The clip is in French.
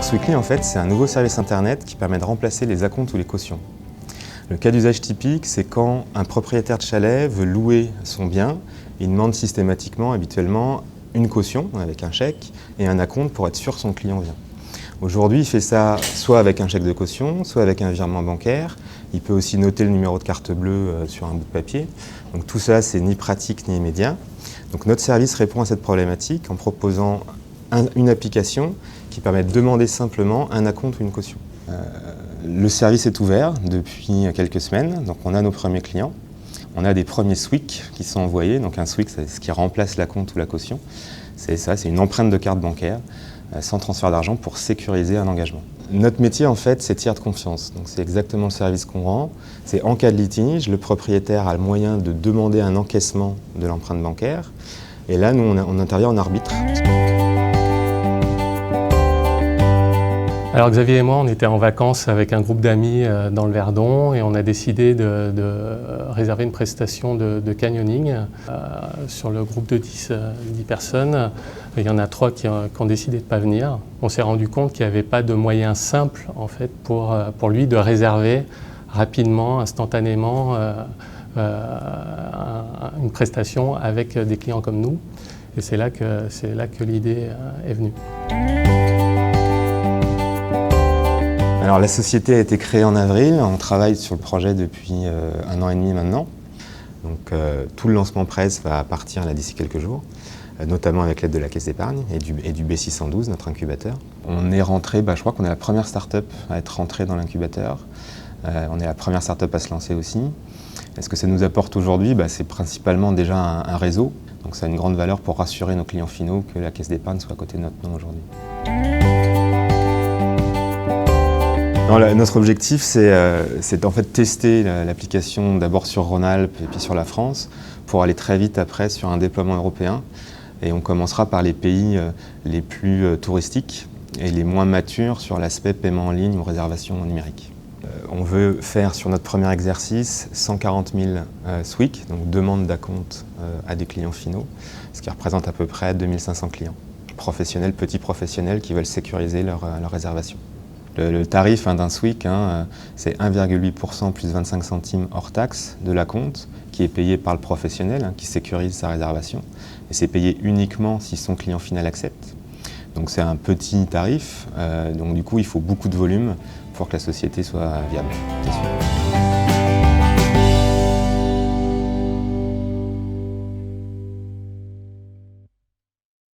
Sweekly, en fait, c'est un nouveau service internet qui permet de remplacer les acomptes ou les cautions. Le cas d'usage typique, c'est quand un propriétaire de chalet veut louer son bien, il demande systématiquement, habituellement, une caution avec un chèque et un acompte pour être sûr que son client vient. Aujourd'hui, il fait ça soit avec un chèque de caution, soit avec un virement bancaire. Il peut aussi noter le numéro de carte bleue sur un bout de papier. Donc tout ça, c'est ni pratique ni immédiat. Donc notre service répond à cette problématique en proposant une application qui permet de demander simplement un acompte ou une caution. Le service est ouvert depuis quelques semaines, donc on a nos premiers clients. On a des premiers SWIC qui sont envoyés, donc un SWIC, c'est ce qui remplace l'acompte ou la caution. C'est ça, c'est une empreinte de carte bancaire sans transfert d'argent pour sécuriser un engagement. Notre métier, en fait, c'est tiers de confiance. Donc c'est exactement le service qu'on rend. C'est en cas de litige, le propriétaire a le moyen de demander un encaissement de l'empreinte bancaire. Et là, nous, on intervient en arbitre. Alors Xavier et moi, on était en vacances avec un groupe d'amis dans le Verdon et on a décidé de réserver une prestation de canyoning sur le groupe de 10 personnes. Il y en a 3 qui ont décidé de ne pas venir. On s'est rendu compte qu'il n'y avait pas de moyen simple en fait, pour lui de réserver rapidement, instantanément une prestation avec des clients comme nous. Et c'est là que l'idée est venue. Alors la société a été créée en avril, on travaille sur le projet depuis 1 an et demi maintenant. Donc tout le lancement presse va partir là d'ici quelques jours, notamment avec l'aide de la Caisse d'épargne et du B612, notre incubateur. On est rentré, je crois qu'on est la première start-up à être rentrée dans l'incubateur. On est la première start-up à se lancer aussi. Et ce que ça nous apporte aujourd'hui, c'est principalement déjà un réseau. Donc ça a une grande valeur pour rassurer nos clients finaux que la Caisse d'épargne soit à côté de notre nom aujourd'hui. Notre objectif, c'est en fait tester l'application d'abord sur Rhône-Alpes et puis sur la France pour aller très vite après sur un déploiement européen. Et on commencera par les pays les plus touristiques et les moins matures sur l'aspect paiement en ligne ou réservation numérique. On veut faire sur notre premier exercice 140 000 SWIC, donc demande d'acompte à des clients finaux, ce qui représente à peu près 2500 clients, professionnels, petits professionnels qui veulent sécuriser leur réservation. Le tarif d'un SWIC, c'est 1,8% plus 25 centimes hors taxe de l'acompte qui est payé par le professionnel qui sécurise sa réservation. Et c'est payé uniquement si son client final accepte. Donc c'est un petit tarif, donc du coup il faut beaucoup de volume pour que la société soit viable, c'est sûr.